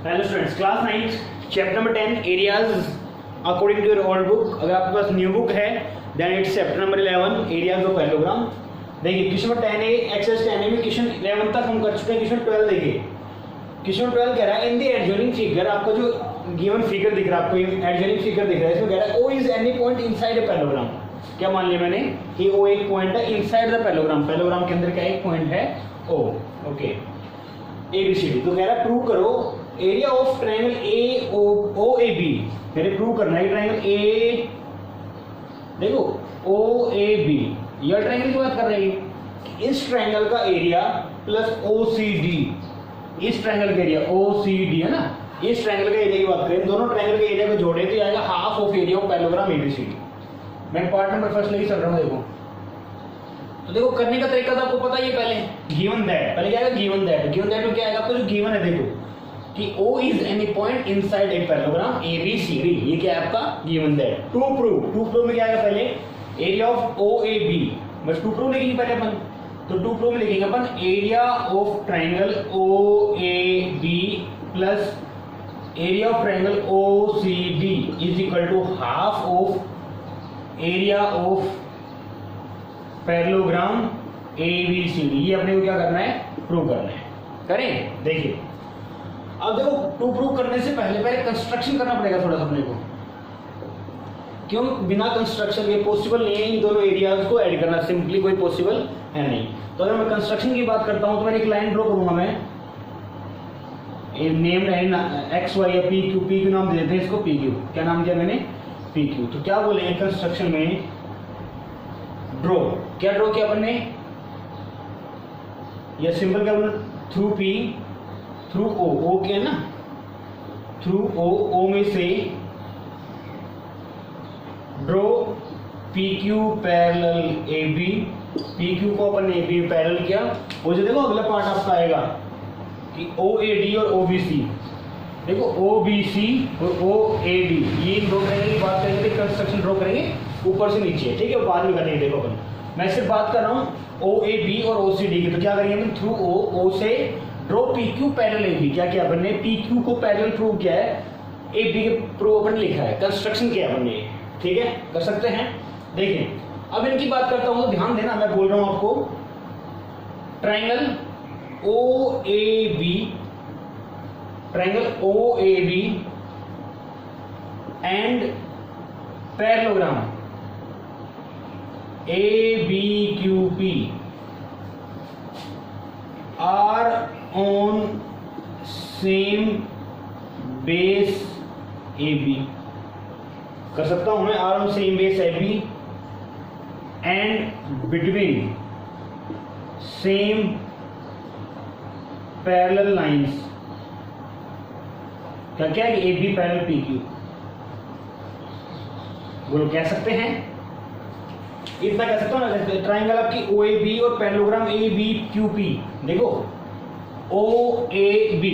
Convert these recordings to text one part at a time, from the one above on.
Hello students, class 9 chapter number 10 areas according to your old book. अगर आपके पास new book है then it's chapter number 11 areas of parallelogram. देखिए question number 10 A exercise 10 में question 11 तक हम कर चुके हैं। क्वेश्चन 12 देखिए, क्वेश्चन 12 कह रहा है इन द एडजॉइनिंग फिगर, आपका जो गिवन फिगर दिख रहा है, आपको एडजॉइनिंग फिगर दिख रहा है, इसमें कह रहा है O is any point inside a parallelogram. क्या मान लिया मैंने कि ओ एक पॉइंट है इनसाइड द पैरेललोग्राम, पैरेललोग्राम के अंदर क्या एक पॉइंट है ओ। ओके ABCD, तो कह रहा है प्रूव करो एरिया ऑफ ट्रायंगल OAB। मेरे प्रूव करना है ट्रायंगल ए, देखो OAB, यह ट्रायंगल की बात कर रही है। इस ट्रायंगल का एरिया प्लस OCD, इस ट्रायंगल का एरिया OCD है ना, इस ट्रायंगल का एरिया की बात करें, दोनों ट्रायंगल के एरिया को जोड़े तो आएगा half of area of parallelogram ABCD। मैं पार्ट नंबर फर्स्ट लेके चल रहा हूँ। देखो तो देखो करने का तरीका तो आपको पता ही है, पहले गिवन दैट, पहले क्या आएगा गिवन दैट, गिवन दैट में क्या आएगा आपको जो गिवन है, देखो कि O is any point inside a parallelogram ABCD, ये क्या है आपका गिवन दैट। टू प्रूव में क्या आएगा, पहले एरिया ऑफ OAB, बस टू प्रूव लिखेंगे पहले अपन, तो टू प्रूव में लिखेंगे अपन area of triangle OAB plus area of triangle OCD is equal to half of area of parallelogram ABCD। ये अपने को क्या करना है, प्रूव करना है। करें, देखिए अब देखो टू प्रूव करने से पहले कंस्ट्रक्शन करना पड़ेगा थोड़ा सा अपने को, क्यों बिना कंस्ट्रक्शन के पॉसिबल नहीं है इन दोनों एरियाज को ऐड करना, सिंपली कोई पॉसिबल है नहीं। तो अगर मैं कंस्ट्रक्शन की बात करता हूं तो मैं एक लाइन ड्रॉ करूंगा, मैं नेम है XY या PQ नाम दे देते हैं इसको, PQ, क्या नाम दिया मैंने, PQ। तो क्या बोलेंगे कंस्ट्रक्शन में, ड्रॉ, क्या ड्रॉ किया अपन ने, या सिंपल क्या बोल, थ्रू P थ्रू O क्या है ना, थ्रू O में से draw PQ parallel AB, PQ को अपन ने AB पैरेलल किया। वो जो देखो अगला पार्ट आपका आएगा कि OAD और OBC, देखो OBC और OAD, ये ड्रॉ करेंगे, बात करेंगे कंस्ट्रक्शन ड्रॉ करेंगे ऊपर से नीचे, ठीक है, बाद में करेंगे। देखो अपन मैं सिर्फ बात कर रहा हूँ OAB और OCD की, तो क्या करेंगे अपन थ्रू O से ड्रॉ PQ पैरेलल AB। क्या किया अपन ने, PQ को पैरेलल प्रूव किया है, AB के प्रूव अपन लिखा है, कंस्ट्रक्शन किया अपन ने, ठीक है, कर सकते हैं। देखिए अब इनकी बात करता हूँ तो ध्यान देना, मैं बोल रहा हूँ आपको triangle OAB and parallelogram ABQP are on same base AB। कर सकता हूं मैं are on same base AB and between same parallel lines. क्या है AB पैरेलल PQ, बोलो कह सकते हैं, इतना कह सकता हूं ना। ट्रायंगल आपकी OAB और पैरेललोग्राम ABQP, देखो OAB,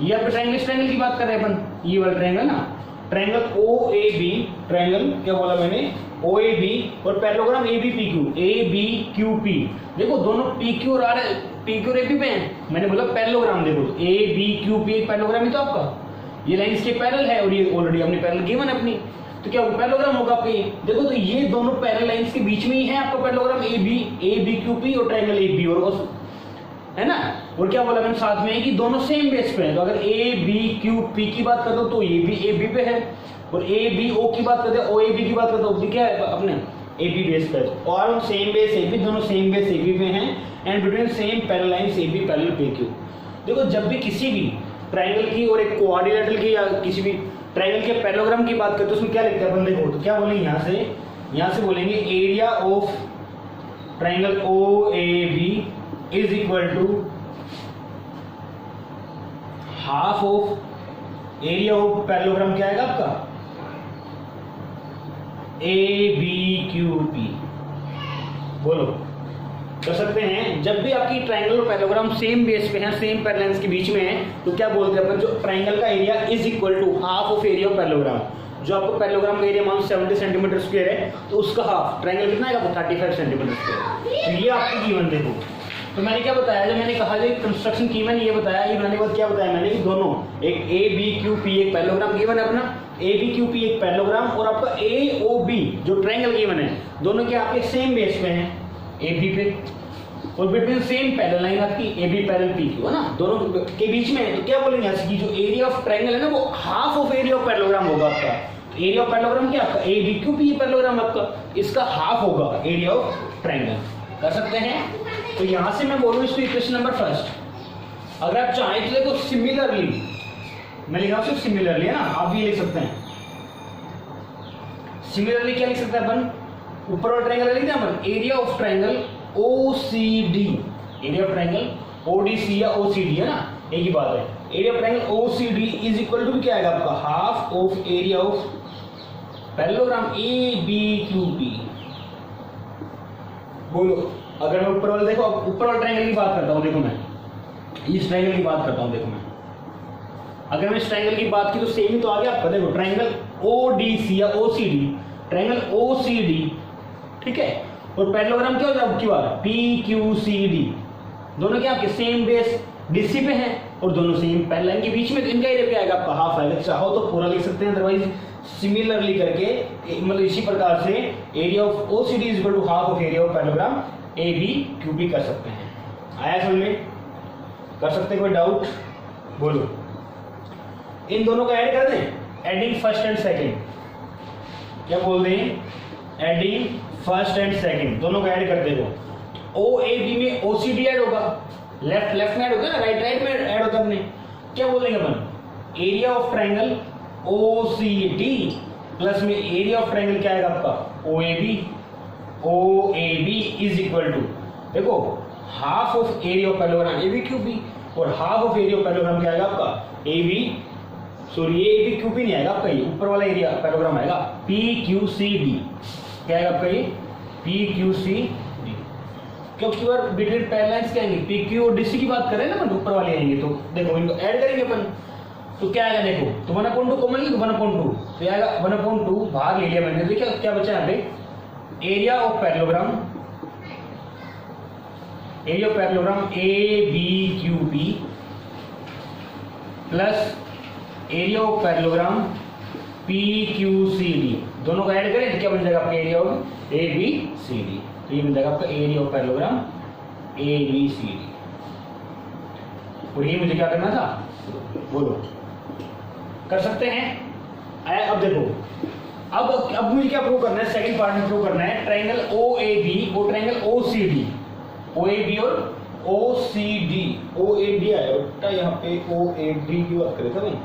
ये आप ट्रायंगल की बात कर रहे हैं अपन, ये वाला ट्रायंगल ना, ट्रायंगल OAB, ट्रायंगल क्या बोला मैंने OAB और पैरेललोग्राम ABQP। देखो दोनों PQ और AB पे हैं, मैंने बोला पैरेललोग्राम, देखो तो ABQP एक पैरेललोग्राम ही तो आपका, ये लाइन इसके पैरेलल है और ये ऑलरेडी हमने पैरेलल गिवन है अपनी, तो क्या पैरेललोग्राम होगा आपका ये। देखो तो ये दोनों पैरेलल लाइंस के बीच में ही है आपका पैरेललोग्राम ABQP और ट्रायंगल AB और है ना। और क्या बोला मैंने साथ में कि दोनों सेम बेस पे हैं, तो अगर ABQP की बात करते हो तो ये भी AB पे है, और ABO की बात करते हैं, OAB की बात करते हो तो क्या है अपने AB बेस पे, और सेम बेस AB, दोनों सेम बेस AB पे हैं and between same parallel lines AB parallel PQ। देखो जब भी किसी भी ट्रायंगल की और एक कोऑर्डिनेटर की या किसी भी ट्रायंगल के पैरेललोग्राम की बात करते हैं तो उसमें क्या लिखते हैं अपन, देखो तो क्या बोलेंगे यहाँ से बोलेंगे area of triangle OAB is equal to half of area of parallelogram, क्या आएगा आपका ABQP। बोलो कर सकते हैं, जब भी आपकी ट्रायंगल और पैरेललोग्राम सेम बेस पे हैं, सेम पैरेलल्स के बीच में है, तो क्या बोलते हैं अपन, जो ट्रायंगल का area is equal to half of area of parallelogram. जो आपको पैरेललोग्राम का एरिया मान 70 सेंटीमीटर स्क्वायर है, तो उसका हाफ ट्रायंगल कितना आएगा, 35 सेंटीमीटर स्क्वायर। तो ये आपकी गिवन, देखो तो मैंने क्या बताया, जब मैंने कहा जो कंस्ट्रक्शन की मैंने ये बताया, ये बनाने के बाद क्या बताया मैंने कि दोनों एक ए बी क्यू पी एक पैरेललोग्राम गिवन है अपना, ए बी क्यू पी एक पैरेललोग्राम, और आपका ए ओ बी जो ट्रायंगल गिवन है, दोनों के आपके सेम बेस पे हैं ए बी पे, और बिटवीन सेम पैरेलल लाइन आपकी A B parallel P Q है ना, दोनों के बीच में है। तो क्या बोलेंगे इसकी जो एरिया ऑफ ट्रायंगल है ना वो half of area of parallelogram होगा आपका। एरिया ऑफ पैरेललोग्राम क्या आपका A B Q P parallelogram आपका, इसका हाफ होगा एरिया ऑफ ट्रायंगल। कर सकते हैं। तो यहां से मैं बोलूं इसको इक्वेशन नंबर फर्स्ट। अगर आप चाहें तो देखो सिमिलरली, मैं लिख रहा हूं सिर्फ सिमिलरली है ना, आप भी लिख सकते हैं। सिमिलरली क्या लिख सकते हैं अपन, ऊपर वाला ट्रायंगल लिखते हैं अपन, area of triangle OCD, area of triangle ODC या OCD है ना, एक ही बात है। Area of triangle OCD is equal to क्या आएगा आपका, half of area of parallelogram ABQP। बोलो, अगर मैं ऊपर वाला देखो, ऊपर वाला ट्रायंगल की बात करता हूं, देखो मैं इस ट्रायंगल की बात करता हूं, देखो मैं अगर मैं इस ट्रायंगल की बात की तो सेम ही तो आ गया आपका। देखो ट्रायंगल ODC या OCD, ट्रायंगल OCD, ठीक है, और पैरेललोग्राम क्या हो जाएगा आपकी बार PQCD, दोनों क्या आपके सेम बेस DC पे हैं और दोनों सेम पैरेलल लाइन के बीच में, तो इनका एरिया क्या आएगा आपका, हाफ आएगा। चाहो तो पूरा लिख सकते हैं, अदरवाइज सिमिलरली करके मतलब इसी प्रकार से area of OCD is equal to half of area of parallelogram ABQP कर सकते हैं। आया समझ में? कर सकते हैं, कोई डाउट बोलो। इन दोनों को ऐड कर दें, एडिंग फर्स्ट एंड सेकंड, क्या बोल दें, एडिंग फर्स्ट एंड सेकंड, दोनों को ऐड कर दे दो। OAB में OCD ऐड होगा, लेफ्ट में ऐड होगा ना, राइट में ऐड होता है अपने, क्या बोलेंगे अपन, area of triangle OCD plus में एरिया ऑफ ट्रायंगल क्या आएगा आपका OAB इज इक्वल टू, देखो half of area of parallelogram ABQP और half of area of parallelogram क्या आएगा आपका ABQP नहीं आएगा आपका, ये ऊपर वाला एरिया पैरेललोग्राम आएगा PQCD, क्या आएगा आपका ये PQCD, क्योंकि बार बिटवीन पैरेलल लाइंस क्या आएंगे, PQ और DC की बात करें ना अपन, ऊपर वाले आएंगे, तो देखो इनको ऐड करेंगे अपन, तो क्या आएगा देखो, तो 1/2 कॉमन ली, 1/2 तो आएगा 1/2 बाहर ले लिया मैंने, देखिए क्या बचा यहाँ पे, area of parallelogram ABQP plus area of parallelogram PQCD, दोनों को ऐड करें तो क्या बन जाएगा आपका एरिया ऑफ ABCD, तो ये बन जाएगा आपका एरिया ऑफ पैरेललोग्राम ABCD। और ये मुझे क्या करना था, बोलो, कर सकते हैं। अब देखो, अब मुझे क्या प्रूव करना है, सेकंड पार्ट में प्रूव करना है ट्रायंगल OAB और ट्रायंगल OCD, OAB और OAD आया बेटा यहाँ पे, OAD की बात करें था भाई,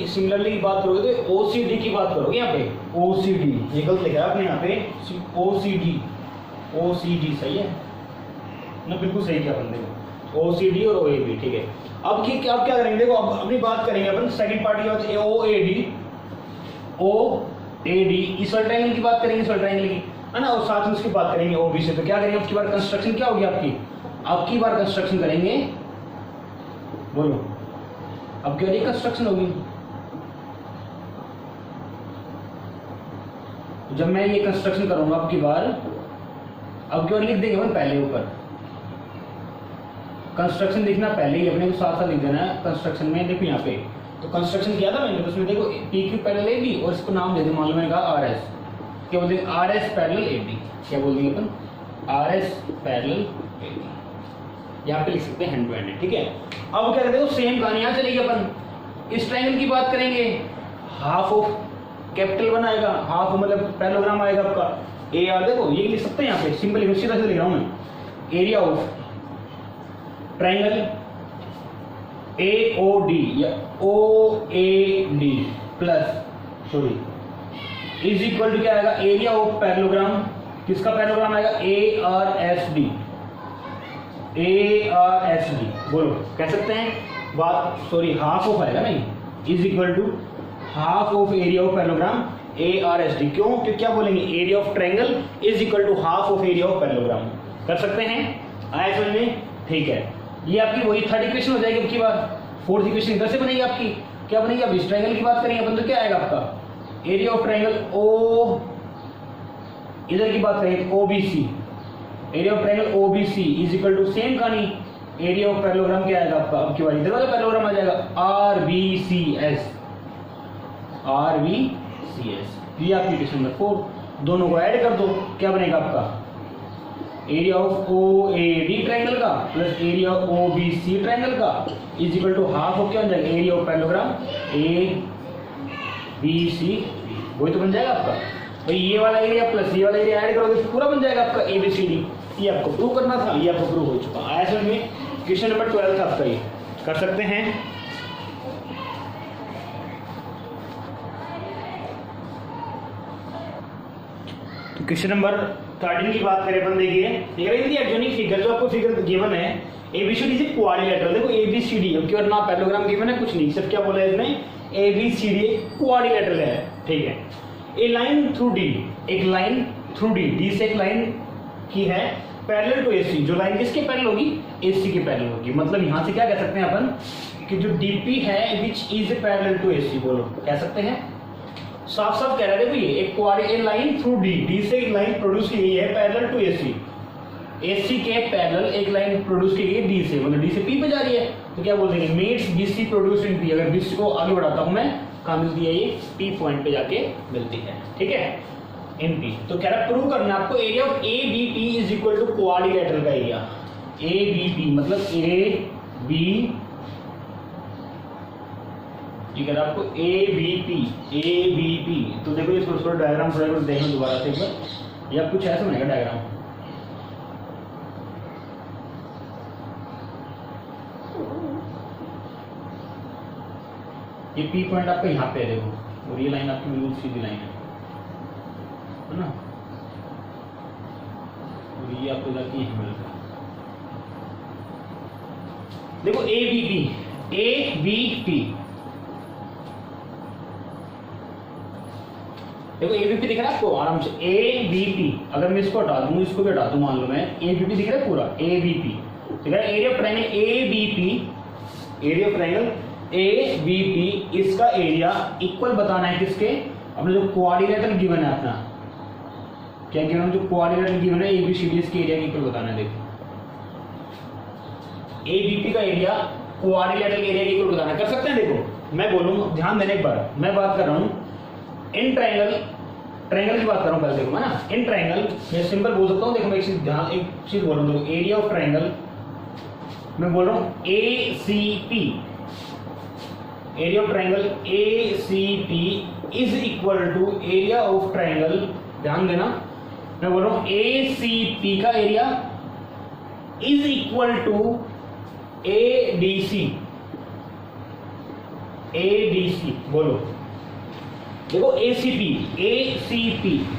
सिमिलरली की बात करोगे तो OCD की बात करोगे यहाँ पे, OCD, ये गलत लिखा है आपने यहाँ पे, OCD सही है ना, बिल्कुल सही किया बंदे ने, OCD और OAB, ठीक है। अब क्या करेंगे, देखो अब अपनी बात करेंगे अपन सेकंड पार्ट की बात, OAD इस वाले ट्रायंगल की बात करेंगे, इस वाले ट्रायंगल की है ना, और साथ में उसकी बात करेंगे OB से। तो क्या करेंगे, आपकी बार कंस्ट्रक्शन क्या होगी आपकी बार कंस्ट्रक्शन करेंगे, बोलो अब क्या कंस्ट्रक्शन होगी, जब मैं ये कंस्ट्रक्शन करूंगा आपकी बार, अब क्यों लिख देंगे अपन पहले, ऊपर कंस्ट्रक्शन लिखना पहले ही, अपने को साथ साथ लिख देना है कंस्ट्रक्शन में। देखो यहाँ पे तो कंस्ट्रक्शन किया था मैंने, तो उसमें देखो PQ पैरेलल AB और इसको नाम दे दे, मालूम है RS, क्या बोल देंगे RS पैरेलल AB, क्या बोल देंगे अपन RS पैरेलल AB, यहाँ पे लिख सकते हैं हैंड टू हैंड, ठीक है। अब क्या करते हैं, सेम कहानी यहाँ चलेगी, अपन इस ट्रायंगल की बात करेंगे, हाफ ऑफ कैपिटल वन आएगा, हाफ मतलब पैरेललोग्राम आएगा आपका AR, देखो ये लिख सकते हैं यहाँ पे, सिंपल इसी तरह से लिख रहा हूँ मैं, एरिया ऑफ ट्रायंगल AOD या OAD plus is equal to क्या आएगा, एरिया ऑफ पैरेललोग्राम, किसका पैरेललोग्राम आएगा ARSD, बोलो कह सकते हैं बात, हाफ ऑफ आएगा नहीं, is equal to half of area of parallelogram ARSD, क्यों, क्योंकि क्या बोलेंगे, area of triangle is equal to half of area of parallelogram. कर सकते हैं, आया समझ में, ठीक है। ये आपकी वही थर्ड इक्वेशन हो जाएगी, अब की बार फोर्थ इक्वेशन इधर से बनेगी आपकी, क्या बनेगी, अब इस ट्रायंगल की बात करेंगे अपन, तो क्या आएगा आपका एरिया ऑफ ट्रायंगल O, इधर की बात करेंगे OBC area of triangle OBC is equal to same कहानी, एरिया ऑफ पैरेललोग्राम क्या आएगा आपका, अब की बारी इधर वाला पैरेललोग्राम आ जाएगा आरबीसीएस, आरबीसीएस। ये आपकी क्वेश्चन नंबर 4, दोनों को ऐड कर दो, क्या बनेगा आपका एरिया ऑफ ओएडी ट्रायंगल का plus area of OBC triangle का is equal to half of क्या बन जाएगा, area of parallelogram A B C, वही तो बन जाएगा आपका भाई, ये वाला एरिया प्लस ये वाला एरिया ऐड करोगे तो पूरा बन जाएगा आपका एबीसीडी। ये आपको प्रूव करना था, ये आपको प्रूव हो चुका। आया समझ में, क्वेश्चन नंबर 12 था आपका, ये कर सकते हैं। तो क्वेश्चन नंबर 13 की बात करें अपन, देखिए एडजॉइनिंग फिगर, जो आपको फिगर गिवन है एबीसीडी से क्वाड्रिलेटरल, देखो एबीसीडी अब क्यों ना पैरेललोग्राम गिवन है कुछ नहीं, सिर्फ क्या बोला है इसमें एबीसीडी क्वाड्रिलेटरल है, ठीक है। ए लाइन थ्रू डी, एक लाइन थ्रू डी, डी से एक लाइन की है पैरेलल टू एसी, जो लाइन किसके पैरेलल होगी, एसी के पैरेलल होगी। मतलब यहां से क्या कह सकते हैं अपन कि जो डीपी है which is parallel to AC, बोलो कह सकते हैं, साफ साफ कह रहे हैं। देखो ये एक quadrilateral line through D, D से एक लाइन प्रोड्यूस की गई है पैरेलल टू एसी, एसी के पैरेलल एक लाइन प्रोड्यूस की गई है डी से, मतलब डी से पी पे जा रही है, तो क्या बोल देंगे meets BC produce in P. अगर बीसी को आगे बढ़ाता हूं मैं, कहां मिलती है, ये पी पॉइंट पे जाके मिलती है, ठीक है, इन पी। तो कह रहा प्रूव करना आपको area of A B P is equal to quadrilateral का एरिया, ए बी पी मतलब ए बी, ये कह रहा आपको ए बी पी। तो देखो इसको डायग्राम थोड़ा देखना दोबारा से एक बार, या कुछ ऐसा बनेगा डायग्राम, ये पी पॉइंट आपका यहाँ पे है देखो, और ये लाइन आपकी बिल्कुल सीधी लाइन है ना, और ये आपको जाके यहीं मिलता है। देखो ए बी पी, देखो एबीपी दिख रहा है आपको आराम से, ए बी पी। अगर मैं इसको हटा दूं, इसको भी हटा दूं, मान लो मैं एबीपी दिख रहा है पूरा, ए बी पी दिख रहा है। Area of triangle A B P, area of triangle A B P, इसका एरिया इक्वल बताना है किसके, अपने जो क्वाड्रिलेटरल गिवन है अपना, क्या गिवन, जो क्वाड्रिलेटरल गिवन है एबीसीडी, इसके एरिया के इक्वल बताना है। देखो एबीपी का एरिया क्वाड्रिलेटरल एरिया के इक्वल बताना, कर सकते हैं। देखो मैं बोलूंगा, ध्यान देने एक बार, मैं बात कर रहा हूं इन ट्रायंगल की बात कर रहा हूं पहले, देखो है ना, इन ट्रायंगल मैं सिंपल बोल सकता हूं। देखो मैं एक चीज ध्यान, एक चीज बोल रहा हूं, एरिया ऑफ ट्रायंगल मैं बोल रहा हूं A C P, area of triangle A C P is equal to area of triangle, ध्यान देना मैं बोल रहा हूं ए सी पी का area is equal to A D C, बोलो देखो ACP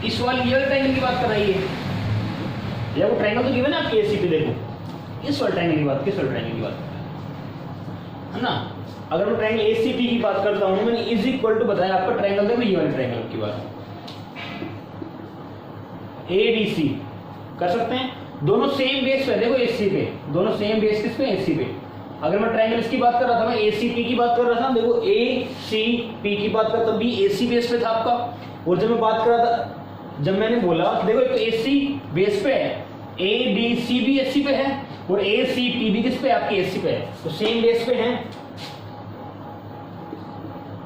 इस वाली ये ट्रायंगल की बात कर रही है, या वो ट्रायंगल तो गिवन है आपकी ACP, देखो इस वाले ट्रायंगल की बात, किस वाले ट्रायंगल की बात है ना। अगर मैं ट्रायंगल ACP की बात करता हूं, मैंने इज इक्वल टू बताया आपका ट्रायंगल, देखो ये वाले ट्रायंगल की बात ADC कर सकते हैं, दोनों सेम बेस पे, देखो AC पे, दोनों सेम बेस किस पे, AC पे। अगर मैं ट्रायंगल इसकी बात कर रहा था, मैं ACP की बात कर रहा था, देखो ACP की बात करता भी AC बेस पे था आपका। और जब मैं बात कर रहा था, जब मैंने बोला देखो एक तो AC बेस पे है, ADC भी AC पे है, और ACP भी किस पे, आपकी AC पे है, तो सेम बेस पे हैं,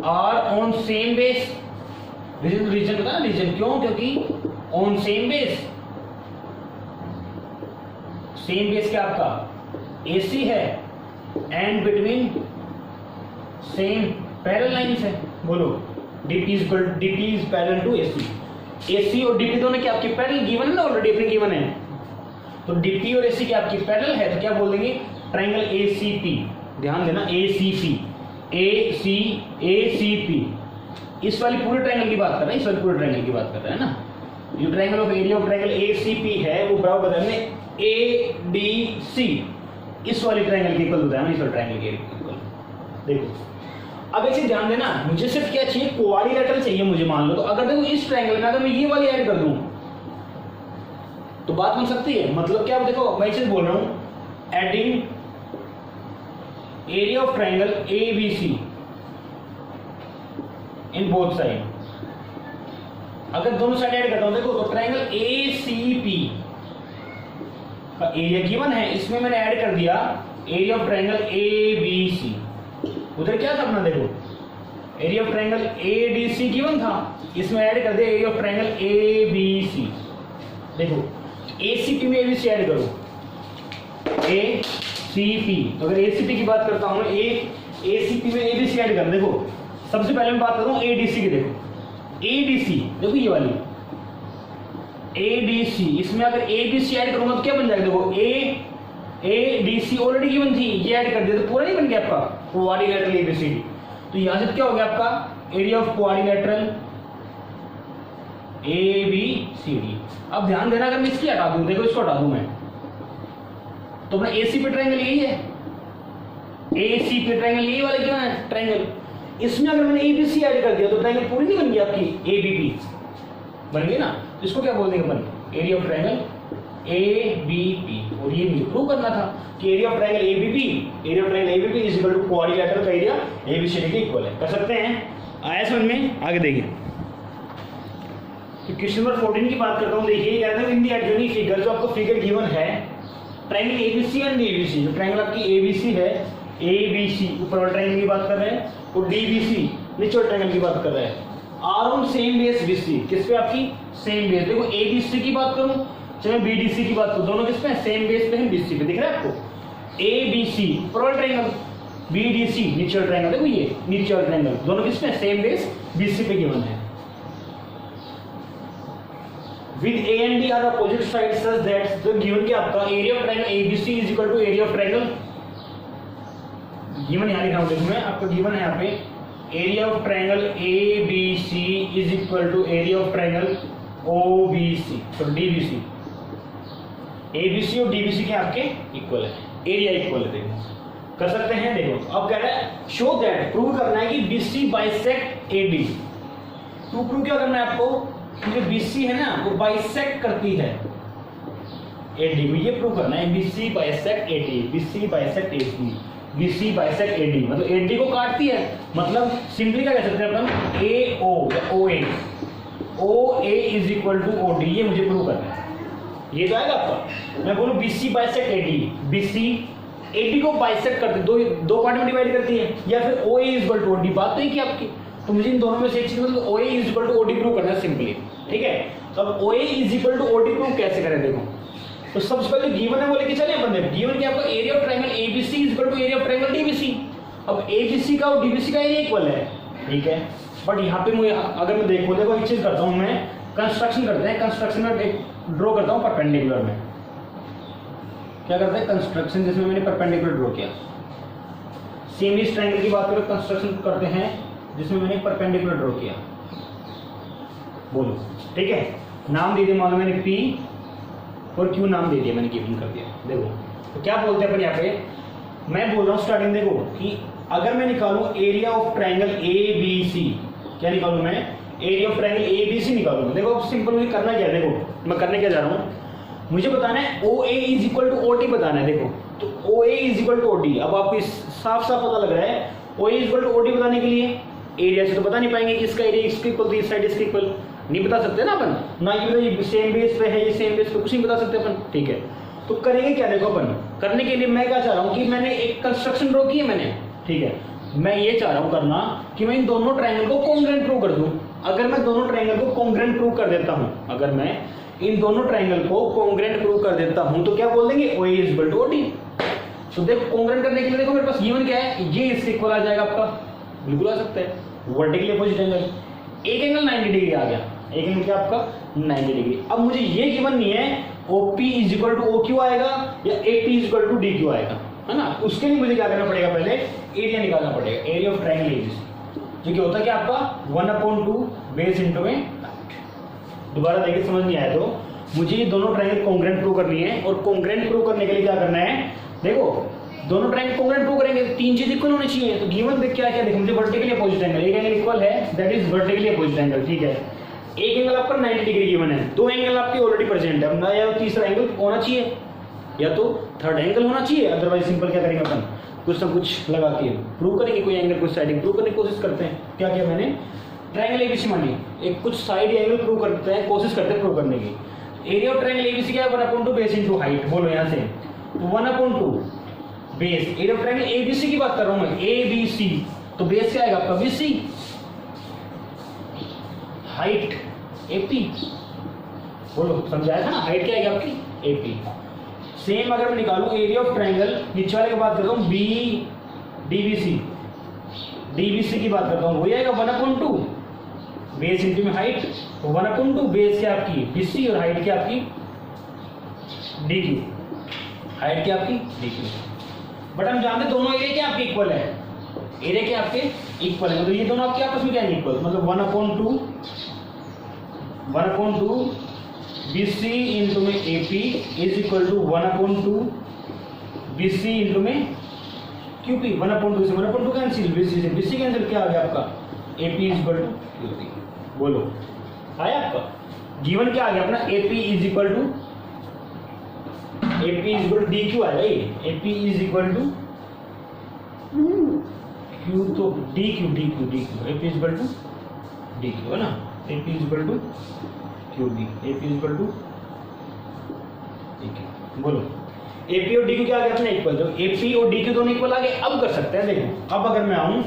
are on same base. Reason पता ना, रीजन क्यों, क्योंकि ऑन सेम बेस क्या आपका AC है, and between same parallel lines है। बोलो DP is parallel to AC और DP दोनों क्या आपकी पैरेलल गिवन है ना, ऑलरेडी अपने गिवन है, तो DP और AC क्या आपकी पैरेलल है, तो क्या बोल देंगे ट्रायंगल ACP, ध्यान देना ACP इस वाली पूरे ट्रायंगल की बात कर रहे हैं, इस वाली पूरे ट्रायंगल की बात कर रहे हैं ना। जो triangle of area of triangle ACP है वो बराबर बताया हमने ADC, इस वाली ट्रायंगल के इक्वल बताया ना, इस वाले ट्रायंगल के इक्वल। देखो अब एक चीज ध्यान देना, मुझे सिर्फ क्या चाहिए, क्वाड्रिलेटरल चाहिए मुझे, मान लो। तो अगर देखो इस ट्रायंगल में अगर मैं ये वाली ऐड कर दूं तो बात बन सकती है। मतलब क्या, देखो मैं चीज बोल रहा हूं adding area of triangle ABC in both side, अगर दोनों साइड ऐड करता हूं देखो, तो ट्रायंगल ACP का एरिया गिवन है, इसमें मैंने ऐड कर दिया एरिया ऑफ ट्रायंगल ABC। उधर क्या था अपना, देखो area of triangle ADC given था, इसमें ऐड कर दिया एरिया ऑफ ट्रायंगल ABC। देखो ACP में ABC ऐड करो, ACP, तो अगर ACP की बात करता हूं ACP में ABC ऐड कर। देखो सबसे पहले मैं बात करूं ADC की। देखो ADC, देखो ये वाली ADC, इसमें अगर ABC ऐड करूंगा तो क्या बन जाएगा, देखो ADC ऑलरेडी गिवन थी, ये ऐड कर दिया तो पूरा नहीं बन गया आपका क्वाड्रिलेटरल ABCD। तो यहां से क्या हो गया आपका एरिया ऑफ क्वाड्रिलेटरल ABCD। अब ध्यान देना, अगर मैं इसकी हटा दूं, देखो इसको हटा दूं मैं, तो अपना ACP ट्रायंगल यही है, ACP ट्रायंगल यही वाला क्या है ट्रायंगल। इसमें अगर मैंने ABC ऐड कर दिया तो ट्रायंगल पूरी नहीं बन गई आपकी, ABP बन गई ना। तो इसको क्या बोल देंगे अपन, एरिया ऑफ ट्रायंगल ABP। और ये मुझे प्रूव करना था कि area of triangle ABP is equal to quadrilateral का एरिया ABCD के इक्वल है। कर सकते हैं, आया समझ में? आगे देखिए, तो क्वेश्चन नंबर 14 की बात करता हूं। देखिए कहते हैं इन द एडजॉइनिंग फिगर, जो आपको फिगर गिवन है ट्रायंगल ABC एंड DBC, जो ट्रायंगल आपकी ABC है, ABC ऊपर वाले ट्रायंगल की बात कर रहे हैं, और DBC नीचे वाले ट्रायंगल की बात कर रहे हैं, are on same base BC। किस पे आपकी सेम बेस। देखो ABC की बात करूं चाहे BDC की बात करूं, दोनों किस पे सेम बेस पे हैं, BC पे। दिख रहा है आपको ABC ऊपर वाला ट्रायंगल, BDC नीचे वाला ट्रायंगल, देखो ये नीचे वाला ट्रायंगल, दोनों किस पे सेम बेस BC पे गिवन है। With A and B are opposite sides such that the given कि आपका area of triangle ABC is equal to area of triangle, given यहाँ लिखा हूँ, देखो मैं आपको गिवन है यहाँ पे area of triangle ABC is equal to area of triangle OBC, तो DBC। ABC और DBC के आपके इक्वल है, एरिया इक्वल है। देखो कर सकते हैं। देखो अब कह रहा है शो दैट, प्रूव करना है कि BC बाइसेक्ट AD। तो प्रूव क्या करना है आपको, जो BC है ना वो बाइसेक्ट करती है AD को, ये प्रूव करना है। BC bisect AD, BC bisect AD, BC bisect AD, मतलब AD को काटती है। मतलब सिंपली क्या कह सकते हैं अपन, AO या OA is equal to OD, ये मुझे प्रूव करना है। ये तो आएगा आपका, मैं बोलूं BC bisect AD, BC AD को बाइसेक्ट करती है, दो पार्ट में डिवाइड करती है, या फिर OA is equal to OD। बात तो एक ही आपकी, तो मुझे इन दोनों में से एक चीज मतलब OA is equal to OD prove करना है सिंपली, ठीक है। तो अब OA is equal to OD prove कैसे करें, देखो तो सबसे पहले गिवन है वो लेके चले अपन। देखो गिवन क्या आपका area of triangle ABC is equal to area of triangle DBC। अब ABC का और DBC का एरिया इक्वल है, ठीक है। बट यहाँ पे मुझे अगर मैं देखो एक चीज करता हूँ, मैं कंस्ट्रक्शन करते हैं, कंस्ट्रक्शन में एक ड्रॉ करता हूँ परपेंडिकुलर में। क्या करते हैं कंस्ट्रक्शन, जिसमें मैंने परपेंडिकुलर ड्रॉ किया। सेम इस ट्रायंगल की बात करो, कंस्ट्रक्शन करते हैं जिसमें मैंने परपेंडिकुलर ड्रॉ किया, बोलो ठीक है। नाम दे दिया मालूम मैंने P और Q नाम दे दिया मैंने, गिवन कर दिया। देखो तो क्या बोलते हैं अपन यहाँ पे, मैं बोल रहा हूँ स्टार्टिंग देखो कि अगर मैं निकालूं एरिया ऑफ ट्रायंगल ABC, क्या निकालूं मैं, एरिया ऑफ ट्रायंगल ABC निकालूं। देखो अब सिंपल मुझे करना क्या है, देखो मैं करने क्या जा रहा हूँ, मुझे बताना है OA is equal to OD बताना है। देखो तो OA is equal to OD, अब आपको साफ साफ पता लग रहा है OA is equal to OD बताने के लिए एरिया से तो बता नहीं पाएंगे, इसका एरिया इसके इक्वल, इस साइड इसके इक्वल नहीं बता सकते ना अपन, ना ये सेम बेस पे है, ये सेम बेस पे कुछ नहीं बता सकते अपन, ठीक है। तो करेंगे क्या, देखो अपन करने के लिए मैं क्या चाह रहा हूँ कि मैंने एक कंस्ट्रक्शन ड्रॉ की है मैंने, ठीक है। मैं ये चाह रहा हूँ करना कि मैं इन दोनों ट्रायंगल को कॉन्ग्रुएंट प्रूव कर दूं। अगर मैं दोनों ट्रायंगल को कॉन्ग्रुएंट प्रूव कर देता हूँ, अगर मैं इन दोनों ट्रायंगल को कॉन्ग्रुएंट प्रूव कर देता हूँ तो क्या बोल देंगे, OA is equal to OD। तो देखो कॉन्ग्रुएंट करने के लिए देखो मेरे पास गिवन क्या है, ये इससे इक्वल आ जाएगा आपका, बिल्कुल आ सकता है। वर्टिकली अपोजिट एंगल, एक एंगल 90 डिग्री आ गया, एक एंगल क्या आपका 90 डिग्री। अब मुझे ये गिवन नहीं है OP is equal to OQ आएगा या AP is equal to DQ आएगा, है ना। उसके लिए मुझे क्या करना पड़ेगा, पहले एरिया निकालना पड़ेगा, एरिया ऑफ ट्रायंगल ABC, जो कि होता है क्या आपका 1/2 बेस इंटू में। दोबारा देखिए समझ नहीं आया तो मुझे ये दोनों ट्रायंगल कॉन्ग्रुएंट प्रूव करनी है, और कॉन्ग्रुएंट प्रूव करने के लिए क्या करना है, देखो दोनों ट्रायंगल कॉन्ग्रुएंट प्रूव करेंगे, तीन चीज इक्वल होनी चाहिए। तो गिवन देख क्या क्या देखो, मुझे वर्टिकली अपोजिट एंगल, एक एंगल इक्वल है that is vertically opposite angle, ठीक है। एक एंगल आपका 90 डिग्री गिवन है, दो एंगल आपके ऑलरेडी प्रेजेंट है, अपना या तीसरा एंगल होना चाहिए या तो थर्ड एंगल होना चाहिए, अदरवाइज सिंपल क्या करेंगे अपन कुछ ना कुछ लगा के प्रूव करेंगे, कोई एंगल कुछ साइड प्रूव करने की कोशिश करते हैं। क्या किया मैंने, ट्रायंगल ABC मानी एक कुछ साइड एंगल प्रूव करते हैं, कोशिश करते हैं प्रूव करने की। एरिया ऑफ ट्रायंगल एबीसी क्या है 1/2 बेस इनटू हाइट। बोलो यहां से तो 1/2 base. Area of triangle ABC की बात कर रहा हूं मैं, एबीसी, तो बेस क्या आएगा आपका बीसी, हाइट एपी। बोलो समझाया था ना, हाइट क्या आएगी आपकी एपी। सेम अगर मैं निकालूं एरिया ऑफ ट्रायंगल नीचे वाले की बात करता हूं बी डीबीसी, डीबीसी की बात करता हूं, वही आएगा 1/2 बेस इंटू में हाइट, तो 1/2 बेस क्या आपकी बीसी और हाइट क्या आपकी डीक्यू, हाइट क्या आपकी डीक्यू। बट हम जानते दोनों एरिया क्या आपके इक्वल है, एरिया क्या आपके इक्वल है, मतलब ये दोनों आपके आपस में क्या है इक्वल, मतलब 1/2 BC इंटू में AP is equal to 1/2 BC into में QP। 1/2 से 1/2 कैंसिल, BC से BC कैंसिल, क्या आ गया आपका AP is equal to QP। बोलो आया आपका गिवन क्या आ गया अपना AP is equal to DQ आएगा ये, AP is equal to Q तो DQ AP is equal to DQ है ना, AP is equal to QB, AP is equal to DQ। बोलो AP और DQ क्या आ गया अपने इक्वल, तो AP और DQ दोनों इक्वल आ गए। अब कर सकते हैं, देखो अब अगर मैं आऊं,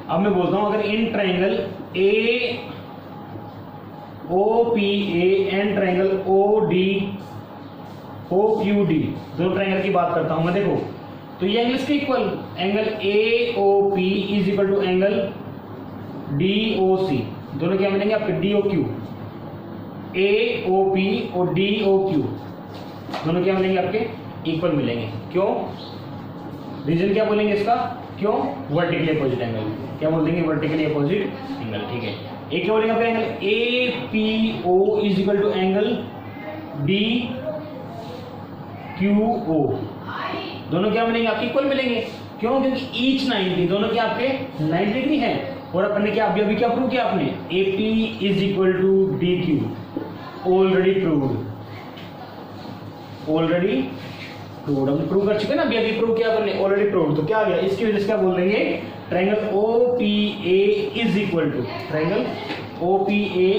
अब मैं बोलता हूं अगर in triangle AOPA and triangle OQD दोनों ट्रायंगल की बात करता हूं मैं, देखो तो ये एंगल इसके इक्वल, angle AOP is equal to angle DOC, दोनों क्या मिलेंगे आपके DOQ, AOP और DOQ दोनों क्या मिलेंगे आपके इक्वल मिलेंगे। क्यों, रीजन क्या बोलेंगे इसका, क्यों वर्टिकली अपोजिट एंगल, क्या बोल देंगे वर्टिकली अपोजिट एंगल, ठीक है। एक क्या बोलेंगे angle APO is equal to angle DQO, दोनों क्या मिलेंगे आपके इक्वल मिलेंगे। क्यों, क्योंकि ईच 90, दोनों क्या आपके 90 डिग्री है। और अपन ने क्या अभी क्या प्रूव किया आपने, AP is equal to DQ, already proved, हम प्रूव कर चुके ना, अभी प्रूव किया अपन ने, ऑलरेडी प्रूव्ड। तो क्या आ गया, इसकी वजह से क्या बोल देंगे triangle OPA is equal to, triangle OPA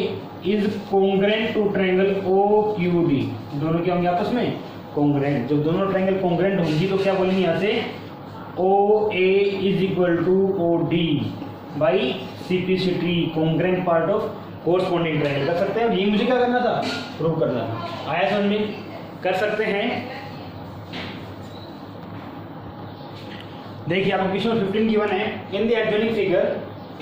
is congruent to triangle OQD, दोनों क्या होंगे आपस में कॉन्ग्रुएंट। जब दोनों ट्रायंगल कॉन्ग्रुएंट होंगी तो क्या बोलेंगे यहाँ से OA is equal to OD by CPCT, congruent part of corresponding triangle. कर सकते हैं, ये मुझे क्या करना था, प्रूव करना था। आया समझ में, कर सकते हैं। देखिए आपको क्वेश्चन 15 गिवन है, in the adjoining figure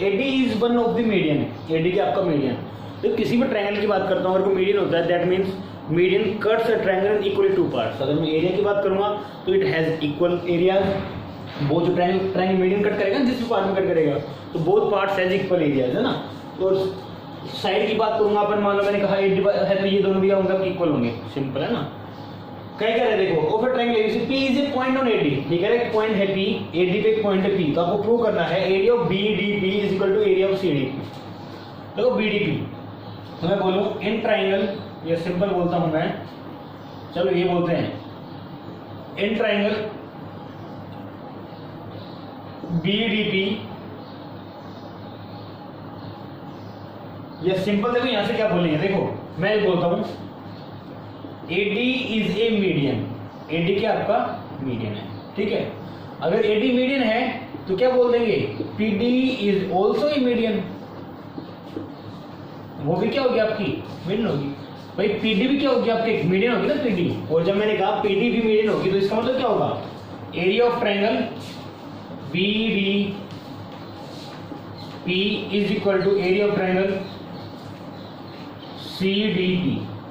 AD is one of the median, AD क्या आपका मीडियन। तो किसी भी ट्रायंगल की बात करता हूँ अगर कोई मीडियन होता है, that means median cuts a triangle equally two parts. अगर मैं एरिया की बात करूंगा तो इट हैज इक्वल एरियाज, वो जो ट्रायंगल मीडियन कट करेगा जिस भी पार्ट में कट करेगा तो both parts has equal areas, है ना। तो साइड की बात करूंगा अपन, मान लो मैंने कहा है तो ये दोनों भी होंगे इक्वल होंगे, सिंपल है ना। क्या कह रहे हैं, देखो over triangle ABC P is a point on AD, ठीक है, एक पॉइंट है P, AD पे एक पॉइंट है P, तो आपको प्रूव करना है area of BDP is equal to area of CDP। देखो BDP तो मैं बोलूं इन ट्रायंगल, ये सिंपल बोलता हूं मैं, चलो ये बोलते हैं इन ट्रायंगल BDP, ये सिंपल देखो यहां से क्या बोलेंगे, देखो मैं ये बोलता हूं AD is a median, AD क्या आपका मीडियन है, ठीक है। अगर AD मीडियन है तो क्या बोल देंगे PD is also a median, वो भी क्या होगी आपकी मीडियन होगी। भाई PD भी क्या होगी आपकी मीडियन होगी ना PD, और जब मैंने कहा PD भी मीडियन होगी तो इसका मतलब क्या होगा, area of triangle BDP is equal to area of triangle CDP,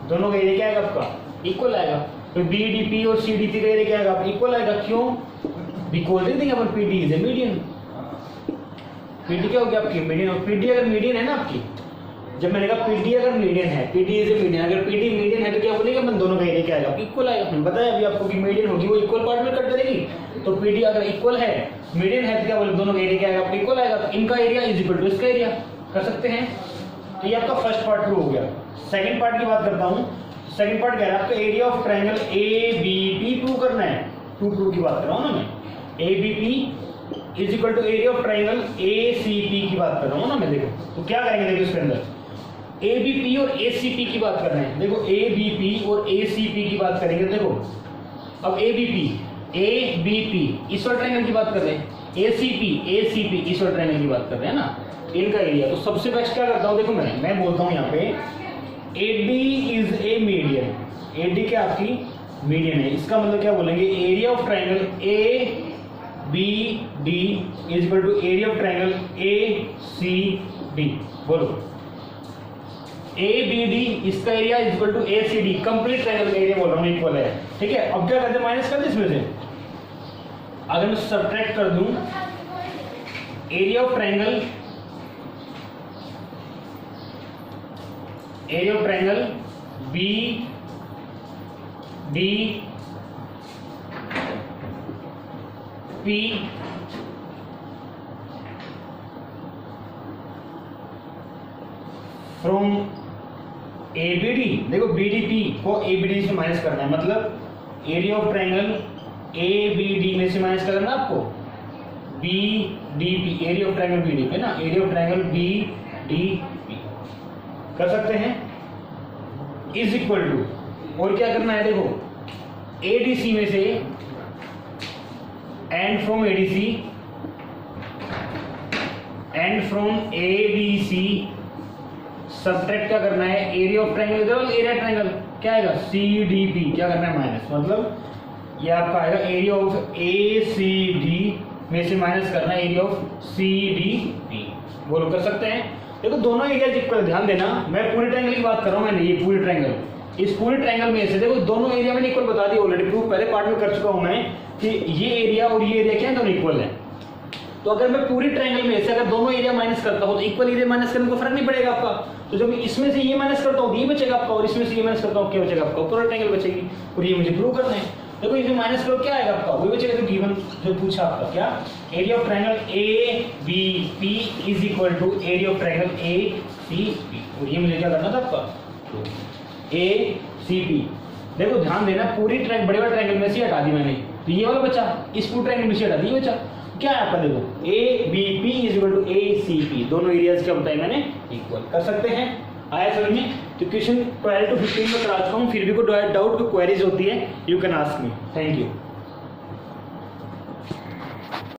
दोनों का एरिया क्या आएगा आपका इक्वल आएगा। तो BDP और CDP का एरिया क्या आएगा इक्वल आएगा। क्यों, बिकॉज देखेंगे अपन PD is a median, PD क्या होगी आपकी मीडियन, और PD अगर मीडियन है ना आपकी, जब मैंने कहा PD अगर मीडियन है, PD इज ए मीडियन, अगर PD मीडियन है तो क्या बोलेंगे अपन दोनों का एरिया क्या आएगा इक्वल आएगा। मैंने बताया अभी आपको कि मीडियन होगी वो इक्वल पार्ट में कट करेगी, तो PD अगर इक्वल है मीडियन है तो क्या बोले दोनों का एरिया क्या आएगा इक्वल आएगा, तो इनका एरिया इज इक्वल टू इसका एरिया। कर सकते हैं, तो ये आपका फर्स्ट पार्ट प्रूव हो गया। सेकंड पार्ट की बात करता हूं, सेकंड पार्ट कह रहा है आपका area of triangle ABP prove करना है, टू प्रूव की बात कर रहा हूं ना मैं, ABP is equal to area of triangle ACP की बात कर रहा हूं ना मैं। देखो तो क्या करेंगे, देखो इसके अंदर ABP और ACP की बात कर रहे हैं। देखो ABP और ACP की बात करेंगे। देखो अब ABP इस वाले ट्रायंगल की बात कर रहे हैं, ACP इस वाले ट्रायंगल की बात कर रहे हैं ना, इनका एरिया। तो सबसे बेस्ट क्या करता हूँ, देखो मैं बोलता हूँ यहाँ पे AD is a median. AD क्या आपकी मीडियन है। इसका मतलब क्या बोलेंगे, area of triangle ABD is equal to area of triangle ACD। बोलो ABD इसका एरिया is equal to ACD, complete triangle का एरिया बोल रहा हूँ, इक्वल है। ठीक है, अब क्या करते हैं, माइनस कर दे इसमें से। अगर मैं सब्ट्रैक्ट कर दूं area of triangle BDP from ABD। देखो BDP को ABD से माइनस करना है, मतलब एरिया ऑफ ट्रायंगल ABD में से माइनस करना है आपको BDP, area of triangle BDP ना, एरिया ऑफ ट्रायंगल BDP कर सकते हैं, इज इक्वल टू, और क्या करना है, देखो ADC में से एंड फ्रॉम ADC सब्ट्रैक्ट क्या करना है, area of triangle, area triangle क्या आएगा CDP, क्या करना है माइनस, मतलब ये आपका आएगा एरिया ऑफ ACD में से माइनस करना है एरिया ऑफ CDP। बोलो कर सकते हैं। देखो दोनों एरिया इक्वल, ध्यान देना मैं पूरे ट्रायंगल की बात कर रहा हूँ, मैंने ये पूरे ट्रायंगल, इस पूरे ट्रायंगल में से देखो दोनों एरिया मैंने इक्वल बता दिया ऑलरेडी, प्रूफ पहले पार्ट में कर चुका हूँ मैं कि ये एरिया और ये एरिया क्या है, दोनों इक्वल है। तो अगर मैं पूरी ट्रायंगल में से अगर दोनों एरिया माइनस करता हूँ तो इक्वल एरिया माइनस करने को फर्क नहीं पड़ेगा आपका। तो जब इसमें से ये माइनस करता हूँ तो ये बचेगा आपका, और इसमें से ये माइनस करता हूँ क्या बचेगा आपका, पूरा ट्रायंगल बचेगी। और ये मुझे प्रूव करना है। देखो इसमें माइनस करो क्या आएगा आपका, वही बचेगा जो गिवन जो पूछा आपका, क्या area of triangle ABP is equal to area of triangle ACP। और ये मुझे क्या करना था आपका, ACP। देखो ध्यान देना, पूरी ट्रायंगल बड़े वाले ट्रायंगल में से हटा दी मैंने, तो ये वाला बचा, इस पूरे ट्रायंगल में से हटा दी, ये बचा क्या है आपका, देखो ABP is equal to ACP, दोनों एरियाज क्या बताए मैंने, इक्वल। कर सकते हैं, आया समझ में। तो क्वेश्चन 12 to 15 में करा चुका हूँ, फिर भी कोई डाउट कोई क्वेरीज होती है, you can ask me. Thank you.